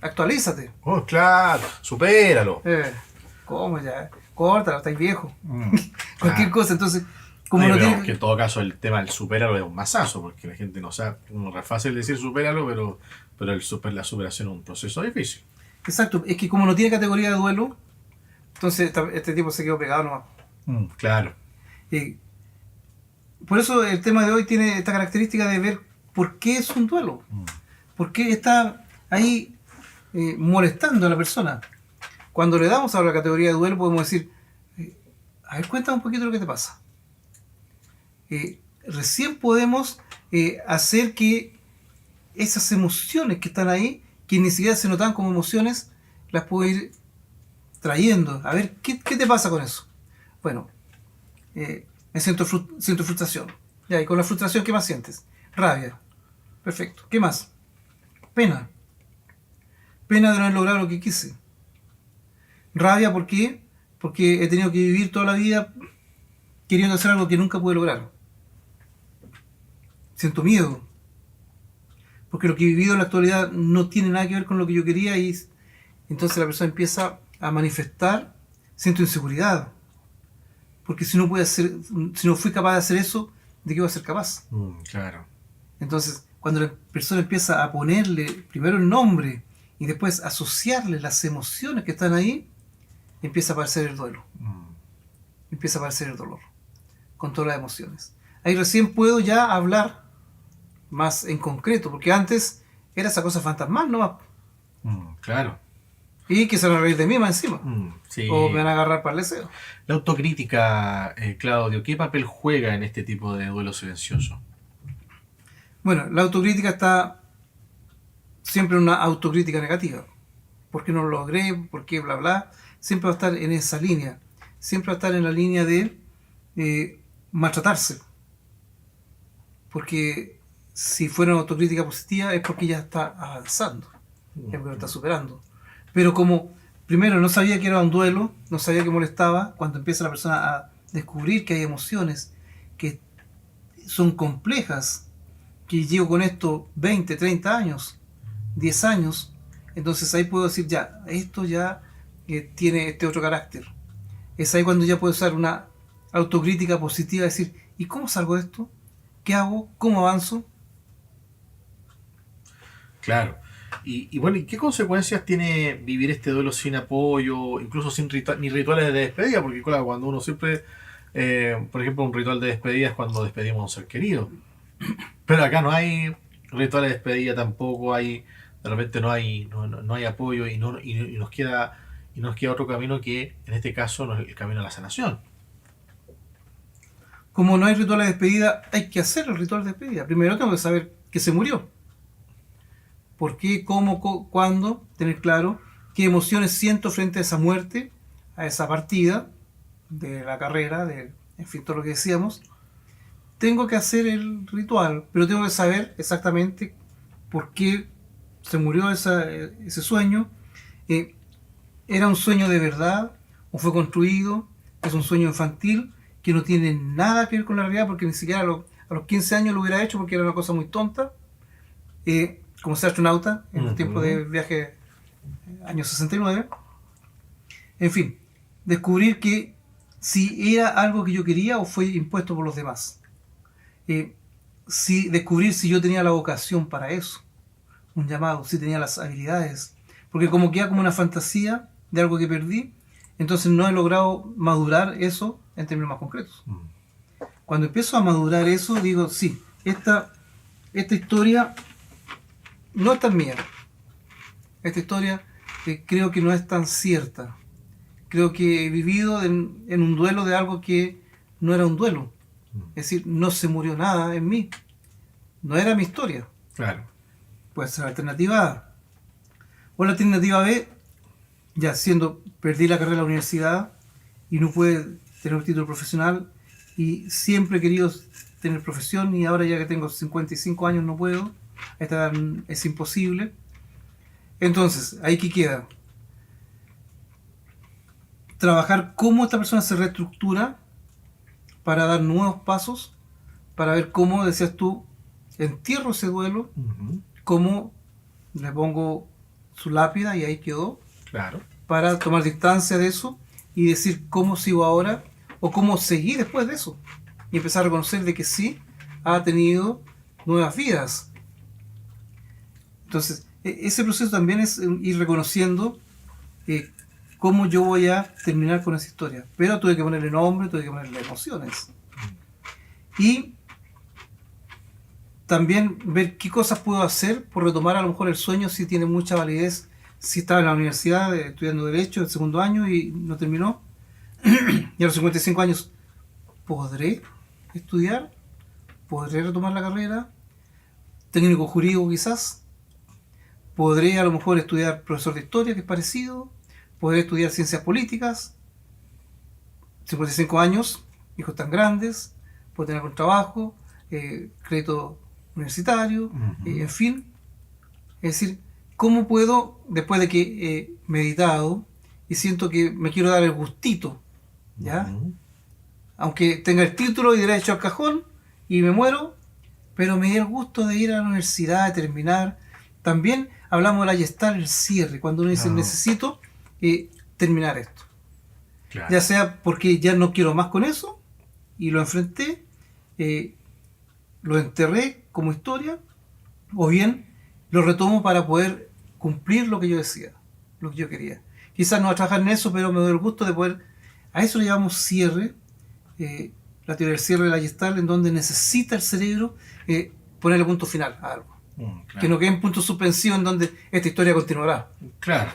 Actualízate. Oh, claro, supéralo. ¿Cómo ya? Córtalo, estáis viejo. Cualquier Ah. cosa. Entonces, como Oye, no pero tiene... que en todo caso el tema del supéralo es un masazo, porque la gente no sabe, no es fácil decir supéralo, pero la superación es un proceso difícil. Exacto, es que como no tiene categoría de duelo, entonces este tipo se quedó pegado nomás. Claro. Por eso el tema de hoy tiene esta característica de ver por qué es un duelo. ¿Por qué está ahí molestando a la persona? Cuando le damos ahora la categoría de duelo, podemos decir, a ver, cuéntame un poquito lo que te pasa. Recién podemos hacer que esas emociones que están ahí, que ni siquiera se notan como emociones, las puedo ir trayendo. A ver, ¿qué te pasa con eso? Bueno, me siento frustración. Ya, y con la frustración, ¿qué más sientes? Rabia. Perfecto. ¿Qué más? Pena. Pena de no haber logrado lo que quise. Rabia, ¿por qué? Porque he tenido que vivir toda la vida queriendo hacer algo que nunca pude lograr. Siento miedo. Porque lo que he vivido en la actualidad no tiene nada que ver con lo que yo quería y entonces la persona empieza a manifestar, siento inseguridad. Porque si no fui capaz de hacer eso, ¿de qué voy a ser capaz? Claro. Entonces, cuando la persona empieza a ponerle primero el nombre y después asociarle las emociones que están ahí, empieza a aparecer el duelo. Empieza a aparecer el dolor, con todas las emociones. Ahí recién puedo ya hablar más en concreto, porque antes era esa cosa fantasmal nomás. Claro. Y que se van a reír de mí más encima. Sí. O me van a agarrar para el deseo. La autocrítica, Claudio, ¿qué papel juega en este tipo de duelo silencioso? Bueno, la autocrítica está siempre en una autocrítica negativa. ¿Por qué no lo logré? ¿Por qué bla bla? Siempre va a estar en esa línea. Siempre va a estar en la línea de maltratarse. Porque si fuera una autocrítica positiva es porque ya está avanzando. Es porque lo está superando. Pero como primero no sabía que era un duelo, no sabía que molestaba, cuando empieza la persona a descubrir que hay emociones que son complejas, que llevo con esto 20, 30 años, 10 años, entonces ahí puedo decir ya, esto ya tiene este otro carácter. Es ahí cuando ya puedo usar una autocrítica positiva, decir, ¿y cómo salgo de esto? ¿Qué hago? ¿Cómo avanzo? Claro. Y bueno, ¿y qué consecuencias tiene vivir este duelo sin apoyo, incluso sin ni rituales de despedida? Porque claro, cuando uno siempre, por ejemplo, un ritual de despedida es cuando despedimos a un ser querido. Pero acá no hay rituales de despedida tampoco, de repente no hay apoyo y nos queda otro camino que en este caso no es el camino a la sanación. Como no hay ritual de despedida, hay que hacer el ritual de despedida. Primero tengo que saber que se murió. ¿Por qué? ¿Cómo? ¿Cuándo? Tener claro qué emociones siento frente a esa muerte, a esa partida de la carrera, en fin, todo lo que decíamos. Tengo que hacer el ritual, pero tengo que saber exactamente por qué se murió ese sueño. ¿Era un sueño de verdad o fue construido? ¿Es un sueño infantil que no tiene nada que ver con la realidad porque ni siquiera a los 15 años lo hubiera hecho porque era una cosa muy tonta? Como ser astronauta en el tiempo de viaje año 69. En fin, descubrir que si era algo que yo quería o fue impuesto por los demás. Descubrir si yo tenía la vocación para eso, un llamado, si tenía las habilidades. Porque como queda como una fantasía de algo que perdí, entonces no he logrado madurar eso en términos más concretos. Cuando empiezo a madurar eso, digo, sí, esta historia no es tan mía. Esta historia creo que no es tan cierta. Creo que he vivido en un duelo de algo que no era un duelo. Es decir, no se murió nada en mí. No era mi historia. Claro. Puede ser la alternativa A. O la alternativa B, ya perdí la carrera de la universidad y no pude tener un título profesional y siempre he querido tener profesión y ahora ya que tengo 55 años no puedo. A esta edad es imposible. Entonces, ahí que queda trabajar cómo esta persona se reestructura para dar nuevos pasos, para ver cómo, decías tú, entierro ese duelo, cómo le pongo su lápida y ahí quedó, Claro. para tomar distancia de eso y decir cómo sigo ahora o cómo seguí después de eso y empezar a reconocer de que sí ha tenido nuevas vidas. Entonces, ese proceso también es ir reconociendo cómo yo voy a terminar con esa historia. Pero tuve que ponerle nombre, tuve que ponerle emociones. Y también ver qué cosas puedo hacer por retomar a lo mejor el sueño si tiene mucha validez si estaba en la universidad estudiando Derecho el segundo año y no terminó, y a los 55 años, ¿podré estudiar? ¿Podré retomar la carrera? Técnico jurídico quizás. ¿Podré a lo mejor estudiar profesor de historia, que es parecido? ¿Podré estudiar ciencias políticas? 55 años, hijos tan grandes, puedo tener buen trabajo, crédito universitario, en fin. Es decir, ¿cómo puedo, después de que he meditado y siento que me quiero dar el gustito, ¿ya? Aunque tenga el título y derecho al cajón y me muero, pero me di el gusto de ir a la universidad, de terminar. También hablamos de la Gestalt, el cierre, cuando uno dice necesito terminar esto. Claro. Ya sea porque ya no quiero más con eso y lo enfrenté, lo enterré como historia, o bien lo retomo para poder cumplir lo que yo decía, lo que yo quería. Quizás no voy a trabajar en eso, pero me doy el gusto de poder, a eso le llamamos cierre, la teoría del cierre de la Gestalt, en donde necesita el cerebro ponerle punto final a algo. Claro. Que no quede en punto suspensivo en donde esta historia continuará. Claro,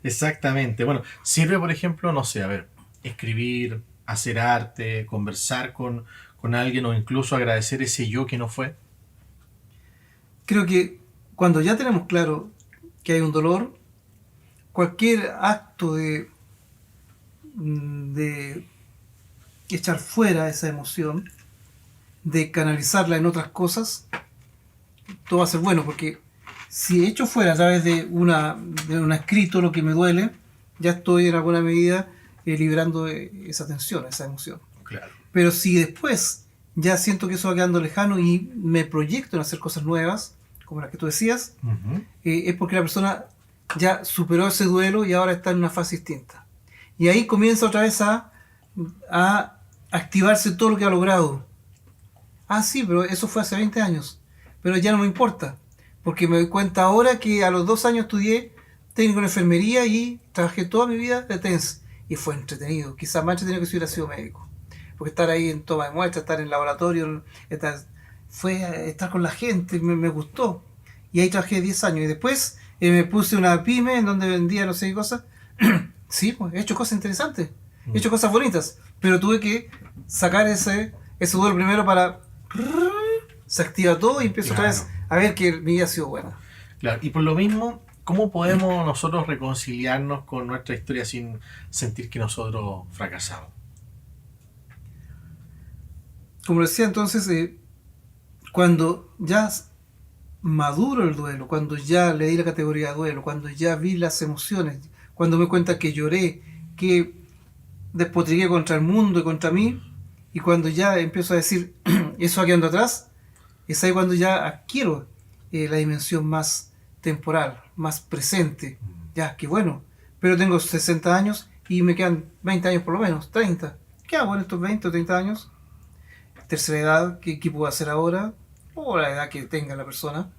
exactamente. Bueno, sirve, por ejemplo, no sé, a ver, escribir, hacer arte, conversar con alguien o incluso agradecer ese yo que no fue. Creo que cuando ya tenemos claro que hay un dolor, cualquier acto de echar fuera esa emoción, de canalizarla en otras cosas, todo va a ser bueno, porque si echo fuera a través de un escrito lo que me duele, ya estoy en alguna medida liberando esa tensión, esa emoción. Claro. Pero si después ya siento que eso va quedando lejano y me proyecto en hacer cosas nuevas, como las que tú decías, es porque la persona ya superó ese duelo y ahora está en una fase distinta. Y ahí comienza otra vez a activarse todo lo que ha logrado. Ah, sí, pero eso fue hace 20 años. Pero ya no me importa, porque me doy cuenta ahora que a los 2 años estudié técnico en enfermería y trabajé toda mi vida de TENS. Y fue entretenido, quizás más entretenido que si hubiera sido médico. Porque estar ahí en toma de muestra, estar en laboratorio, estar con la gente, me gustó. Y ahí trabajé 10 años. Y después me puse una pyme en donde vendía no sé qué cosas. Sí, pues he hecho cosas interesantes, he hecho cosas bonitas, pero tuve que sacar ese duelo primero para... Se activa todo y empiezo otra vez a ver que mi vida ha sido buena. Claro, y por lo mismo, ¿cómo podemos nosotros reconciliarnos con nuestra historia sin sentir que nosotros fracasamos? Como decía entonces, cuando ya maduro el duelo, cuando ya le di la categoría de duelo, cuando ya vi las emociones, cuando me di cuenta que lloré, que despotrigué contra el mundo y contra mí, y cuando ya empiezo a decir, eso va quedando atrás, es ahí cuando ya adquiero la dimensión más temporal, más presente. Ya, qué bueno, pero tengo 60 años y me quedan 20 años por lo menos, 30. ¿Qué hago en estos 20 o 30 años? Tercera edad, ¿qué puedo hacer ahora? O la edad que tenga la persona.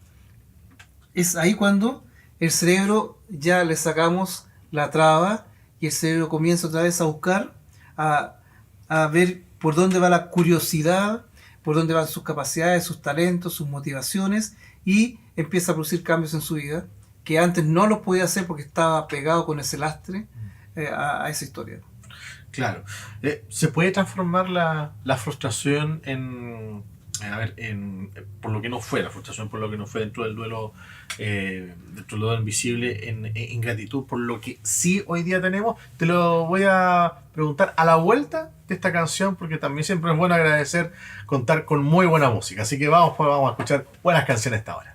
Es ahí cuando el cerebro ya le sacamos la traba y el cerebro comienza otra vez a buscar, a ver por dónde va la curiosidad, por dónde van sus capacidades, sus talentos, sus motivaciones, y empieza a producir cambios en su vida que antes no los podía hacer porque estaba pegado con ese lastre a esa historia. Claro. ¿Se puede transformar la frustración por lo que no fue, la frustración por lo que no fue dentro del duelo invisible, en ingratitud por lo que sí hoy día tenemos? Te lo voy a preguntar a la vuelta de esta canción, porque también siempre es bueno agradecer contar con muy buena música. Así que vamos a escuchar buenas canciones esta hora.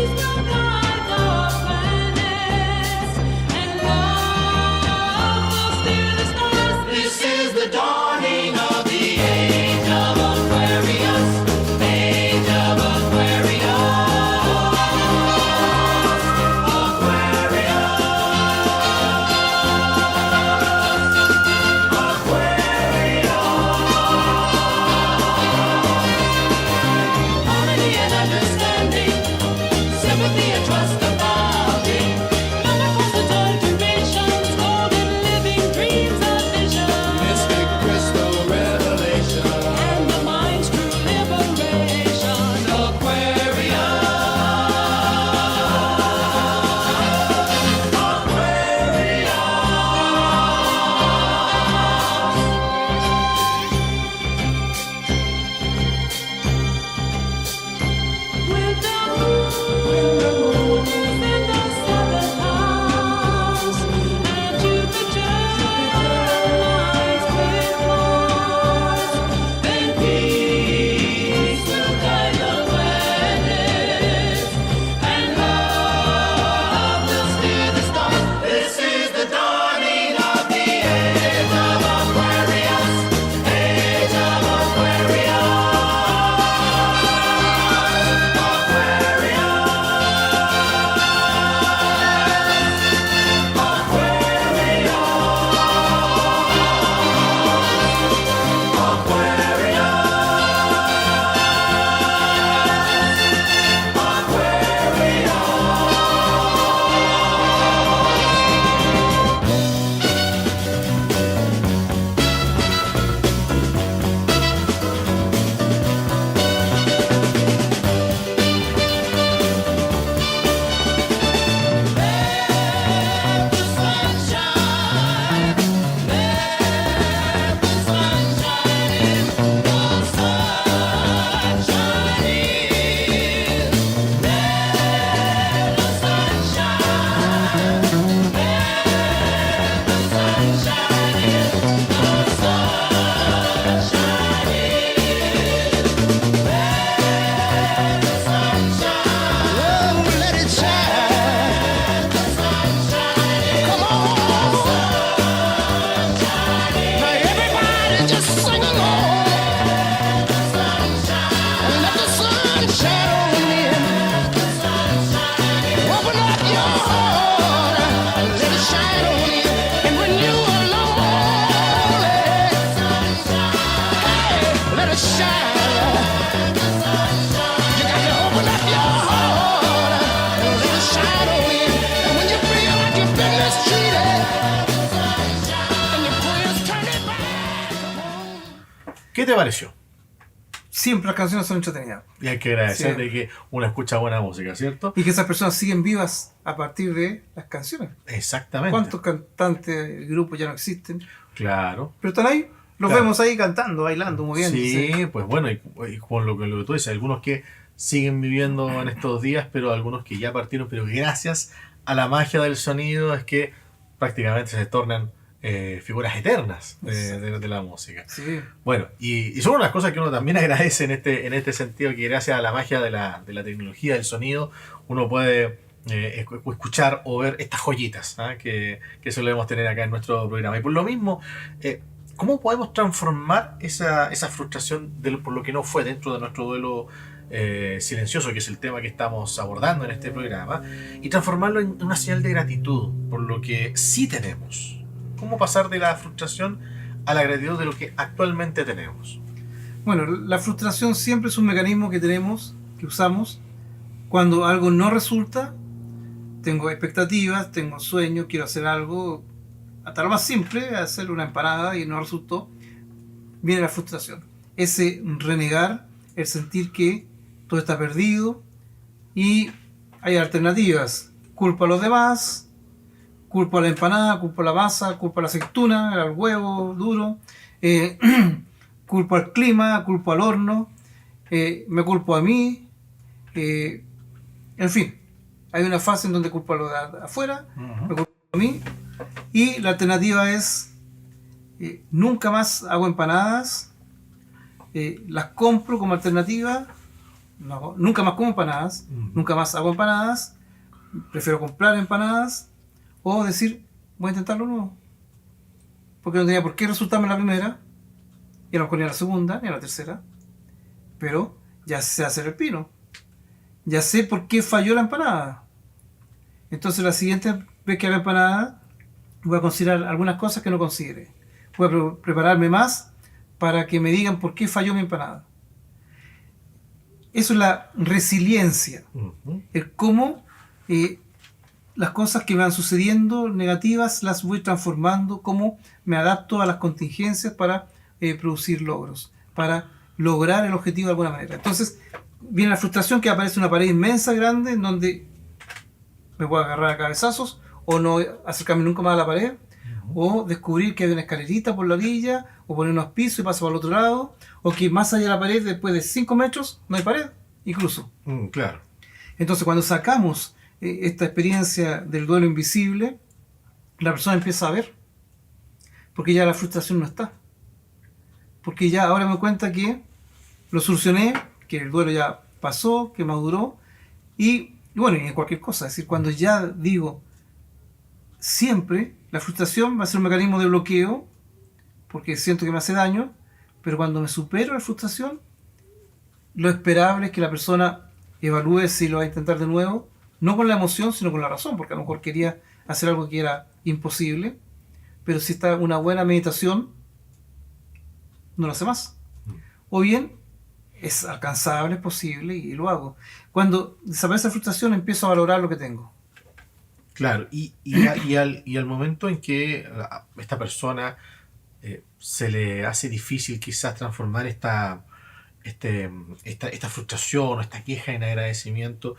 Peace ¿Qué te pareció? Siempre las canciones son entretenidas. Y hay que agradecer Sí. de que uno escucha buena música, ¿cierto? Y que esas personas siguen vivas a partir de las canciones. Exactamente. ¿Cuántos cantantes, grupos ya no existen? Claro. Pero están ahí, los Claro. vemos ahí cantando, bailando, moviéndose. Sí, pues bueno, y con lo que tú dices, algunos que siguen viviendo en estos días, pero algunos que ya partieron, pero gracias a la magia del sonido es que prácticamente se tornan figuras eternas de la música. Sí. Bueno, y son unas cosas que uno también agradece en este sentido, que gracias a la magia de la tecnología, del sonido, uno puede escuchar o ver estas joyitas, ¿ah? que solemos tener acá en nuestro programa. Y por lo mismo, ¿cómo podemos transformar esa frustración por lo que no fue dentro de nuestro duelo silencioso, que es el tema que estamos abordando en este programa, y transformarlo en una señal de gratitud por lo que sí tenemos? ¿Cómo pasar de la frustración a la gratitud de lo que actualmente tenemos? Bueno, la frustración siempre es un mecanismo que tenemos, que usamos, cuando algo no resulta. Tengo expectativas, tengo sueños, quiero hacer algo, hasta lo más simple, hacer una empanada y no resultó, viene la frustración. Ese renegar, el sentir que todo está perdido y hay alternativas. Culpo a los demás, culpo a la empanada, culpo a la masa, culpo a la aceituna, al huevo duro, culpo al clima, culpo al horno, me culpo a mí, en fin. Hay una fase en donde culpo a lo de afuera, me culpo a mí, y la alternativa es nunca más hago empanadas, las compro como alternativa, nunca más como empanadas, nunca más hago empanadas, prefiero comprar empanadas, o decir, voy a intentarlo nuevo, porque no tenía por qué resultarme la primera, y a lo mejor ni a la segunda, ni a la tercera, pero ya sé hacer el pino. Ya sé por qué falló la empanada. Entonces la siguiente vez que haga empanada voy a considerar algunas cosas que no considere. Voy a prepararme más para que me digan por qué falló mi empanada. Eso es la resiliencia. El cómo las cosas que me van sucediendo negativas las voy transformando, cómo me adapto a las contingencias para producir logros, para lograr el objetivo de alguna manera. Entonces viene la frustración, que aparece una pared inmensa, grande, en donde me voy a agarrar a cabezazos, o no acercarme nunca más a la pared, o descubrir que hay una escalerita por la orilla, o poner unos pisos y paso para el otro lado, o que más allá de la pared, después de 5 metros, no hay pared, incluso. Claro. Entonces cuando sacamos esta experiencia del duelo invisible, la persona empieza a ver, porque ya la frustración no está. Porque ya ahora me doy cuenta que lo solucioné, que el duelo ya pasó, que maduró, y bueno, y en cualquier cosa. Es decir, cuando ya digo, siempre la frustración va a ser un mecanismo de bloqueo, porque siento que me hace daño, pero cuando me supero la frustración, lo esperable es que la persona evalúe si lo va a intentar de nuevo, no con la emoción, sino con la razón, porque a lo mejor quería hacer algo que era imposible, pero si está una buena meditación, no lo hace más. O bien, es alcanzable, es posible y lo hago. Cuando desaparece la frustración, empiezo a valorar lo que tengo. Claro, y al momento en que a esta persona se le hace difícil quizás transformar esta frustración o esta queja en agradecimiento,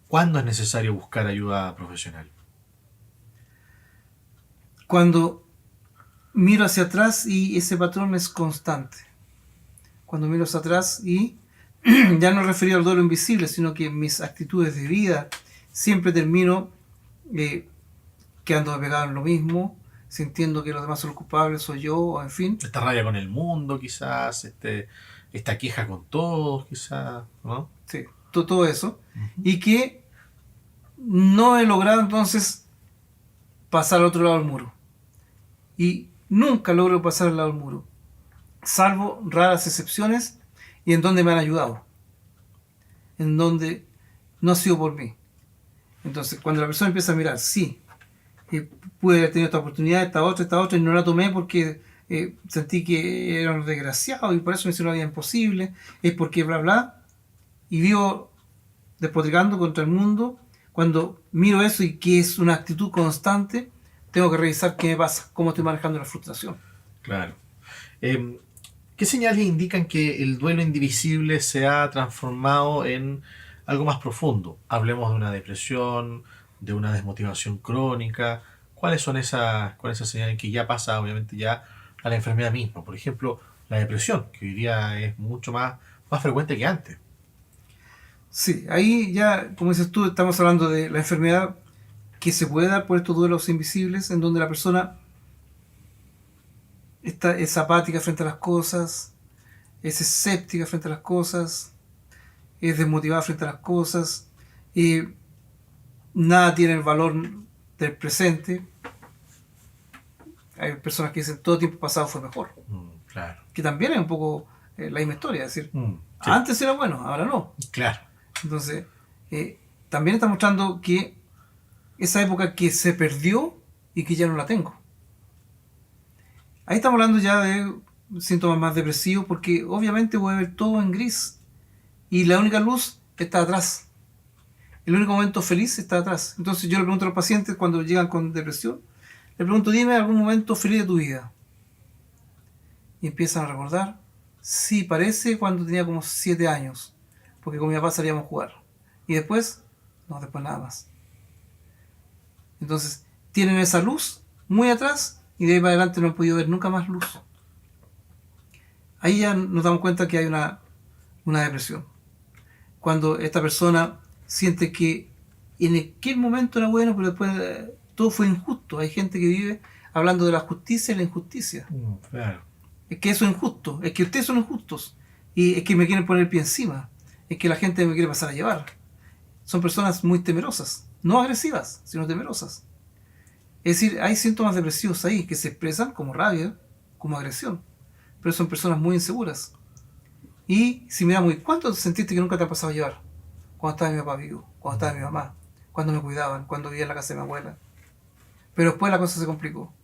¿cuándo es necesario buscar ayuda profesional? Cuando miro hacia atrás y ese patrón es constante. Cuando miro hacia atrás y ya no referido al duelo invisible, sino que en mis actitudes de vida siempre termino quedando pegado en lo mismo, sintiendo que los demás son los culpables, soy yo, o en fin. Esta rabia con el mundo, quizás, esta queja con todos, quizás, ¿no? Sí, todo eso. Y que no he logrado entonces pasar al otro lado del muro. Y nunca logro pasar al lado del muro, salvo raras excepciones y en donde me han ayudado, en donde no ha sido por mí. Entonces, cuando la persona empieza a mirar, sí, pude haber tenido esta oportunidad, esta otra, y no la tomé porque sentí que era un desgraciado y por eso me hicieron la vida imposible, es porque bla bla, y vivo despotricando contra el mundo. Cuando miro eso y que es una actitud constante, tengo que revisar qué me pasa, cómo estoy manejando la frustración. Claro. ¿Qué señales indican que el duelo indivisible se ha transformado en algo más profundo? Hablemos de una depresión, de una desmotivación crónica. ¿Cuáles esas señales que ya pasa, obviamente, ya a la enfermedad misma? Por ejemplo, la depresión, que hoy día es mucho más frecuente que antes. Sí, ahí ya, como dices tú, estamos hablando de la enfermedad que se puede dar por estos duelos invisibles, en donde la persona es apática frente a las cosas, es escéptica frente a las cosas, es desmotivada frente a las cosas, y nada tiene el valor del presente. Hay personas que dicen todo tiempo pasado fue mejor, Claro. que también es un poco la misma historia, es decir, Sí, antes era bueno, ahora no. claro. Entonces, también está mostrando que esa época que se perdió y que ya no la tengo. Ahí estamos hablando ya de síntomas más depresivos, porque obviamente voy a ver todo en gris y la única luz está atrás. El único momento feliz está atrás. Entonces yo le pregunto a los pacientes cuando llegan con depresión, le pregunto, dime algún momento feliz de tu vida. Y empiezan a recordar, sí, parece cuando tenía como 7 años, porque con mi papá salíamos a jugar. Y después, no, después nada más. Entonces, tienen esa luz muy atrás y de ahí para adelante no han podido ver nunca más luz. Ahí ya nos damos cuenta que hay una depresión. Cuando esta persona siente que en aquel momento era bueno, pero después todo fue injusto. Hay gente que vive hablando de la justicia y la injusticia. Claro. Es que eso es injusto, es que ustedes son injustos y es que me quieren poner el pie encima, es que la gente me quiere pasar a llevar. Son personas muy temerosas, no agresivas, sino temerosas. Es decir, hay síntomas depresivos ahí que se expresan como rabia, como agresión, pero son personas muy inseguras. Y si miramos, ¿cuánto sentiste que nunca te ha pasado a llevar? Cuando estaba mi papá vivo, cuando estaba mi mamá, cuando me cuidaban, cuando vivía en la casa de mi abuela. Pero después la cosa se complicó.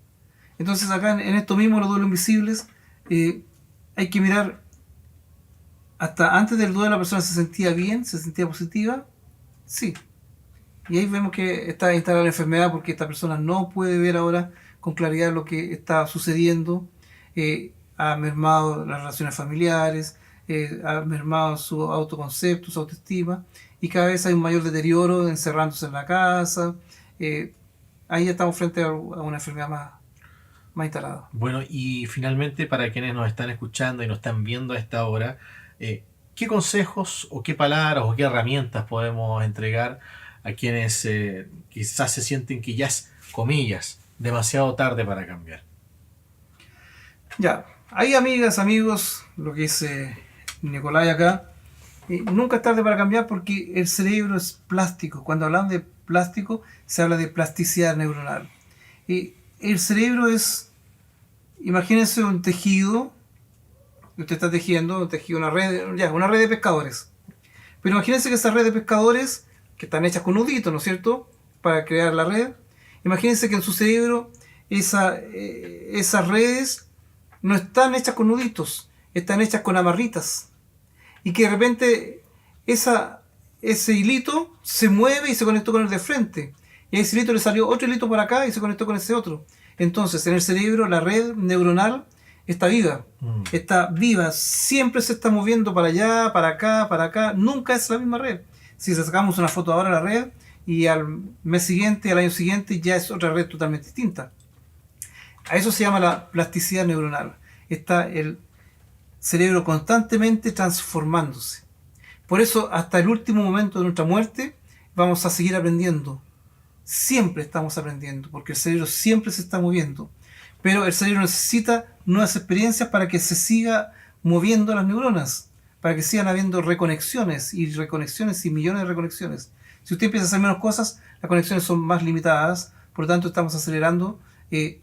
Entonces acá en esto mismo, los duelos invisibles, hay que mirar hasta antes del duelo la persona se sentía bien, se sentía positiva, sí. Y ahí vemos que está instalada la enfermedad porque esta persona no puede ver ahora con claridad lo que está sucediendo, ha mermado las relaciones familiares, ha mermado su autoconcepto, su autoestima, y cada vez hay un mayor deterioro encerrándose en la casa. Ahí estamos frente a una enfermedad más instalada. Bueno, y finalmente, para quienes nos están escuchando y nos están viendo a esta hora, ¿qué consejos o qué palabras o qué herramientas podemos entregar a quienes quizás se sienten que ya es, comillas, demasiado tarde para cambiar? Ya, hay amigas, amigos, lo que dice Nicolai acá, nunca es tarde para cambiar porque el cerebro es plástico. Cuando hablamos de plástico, se habla de plasticidad neuronal. El cerebro es, imagínense un tejido, usted está tejiendo, un tejido, una red de pescadores. Pero imagínense que esas redes de pescadores, que están hechas con nuditos, ¿no es cierto?, para crear la red. Imagínense que en su cerebro esas redes no están hechas con nuditos, están hechas con amarritas. Y que de repente ese hilito se mueve y se conectó con el de frente. Y a ese hilito le salió otro hilito por acá y se conectó con ese otro. Entonces, en el cerebro la red neuronal está viva. Está viva, siempre se está moviendo para allá, para acá. Nunca es la misma red. Si sacamos una foto ahora de la red y al mes siguiente, al año siguiente, ya es otra red totalmente distinta. A eso se llama la plasticidad neuronal. Está el cerebro constantemente transformándose. Por eso, hasta el último momento de nuestra muerte, vamos a seguir aprendiendo. Siempre estamos aprendiendo, porque el cerebro siempre se está moviendo. Pero el cerebro necesita nuevas experiencias para que se siga moviendo las neuronas, para que sigan habiendo reconexiones y millones de reconexiones. Si usted empieza a hacer menos cosas, las conexiones son más limitadas, por lo tanto estamos acelerando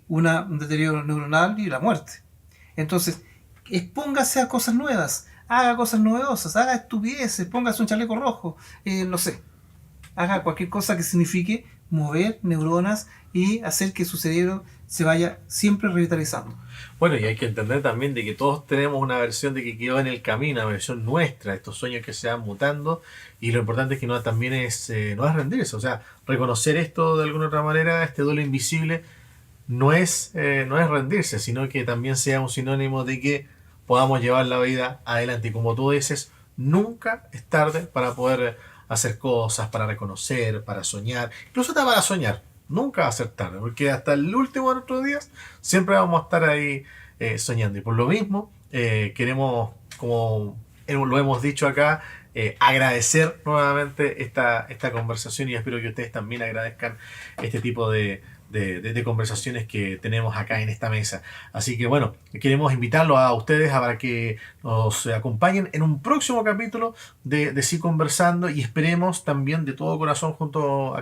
un deterioro neuronal y la muerte. Entonces, expóngase a cosas nuevas, haga cosas novedosas, haga estupideces, póngase un chaleco rojo, no sé. Haga cualquier cosa que signifique mover neuronas y hacer que su cerebro se vaya siempre revitalizando. Bueno, y hay que entender también de que todos tenemos una versión de que quedó en el camino, una versión nuestra, estos sueños que se van mutando, y lo importante es que no también no es rendirse, o sea, reconocer esto de alguna otra manera, este duelo invisible, no es rendirse, sino que también sea un sinónimo de que podamos llevar la vida adelante. Y como tú dices, nunca es tarde para poder hacer cosas, para reconocer, para soñar, incluso hasta para soñar. Nunca va a ser tarde, porque hasta el último de nuestros días siempre vamos a estar ahí soñando. Y por lo mismo, queremos, como lo hemos dicho acá, agradecer nuevamente esta conversación, y espero que ustedes también agradezcan este tipo de conversaciones que tenemos acá en esta mesa. Así que bueno, queremos invitarlos a ustedes para que nos acompañen en un próximo capítulo de Sí Conversando, y esperemos también de todo corazón junto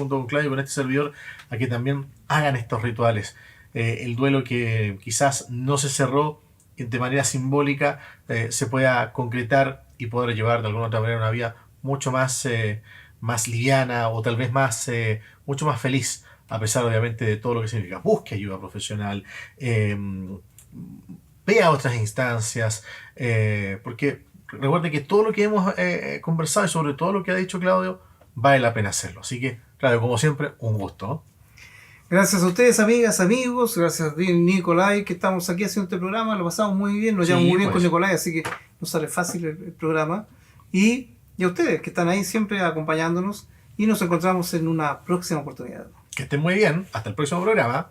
con Claudio, con este servidor, a que también hagan estos rituales. El duelo que quizás no se cerró de manera simbólica se pueda concretar y poder llevar de alguna otra manera una vida mucho más liviana, o tal vez mucho más feliz, a pesar obviamente de todo lo que significa. Busque ayuda profesional, vea otras instancias, porque recuerde que todo lo que hemos conversado, y sobre todo lo que ha dicho Claudio, vale la pena hacerlo. Así que, Claudio, como siempre, un gusto, ¿no? Gracias a ustedes, amigas, amigos. Gracias a ti, Nicolai, que estamos aquí haciendo este programa. Lo pasamos muy bien, nos llevamos muy bien con Nicolai, así que nos sale fácil el programa. Y a ustedes, que están ahí siempre acompañándonos. Y nos encontramos en una próxima oportunidad. Que estén muy bien. Hasta el próximo programa.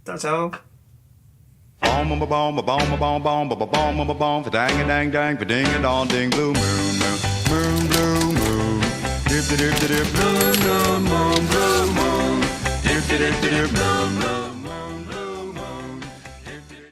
Chao, chao. Blue moon.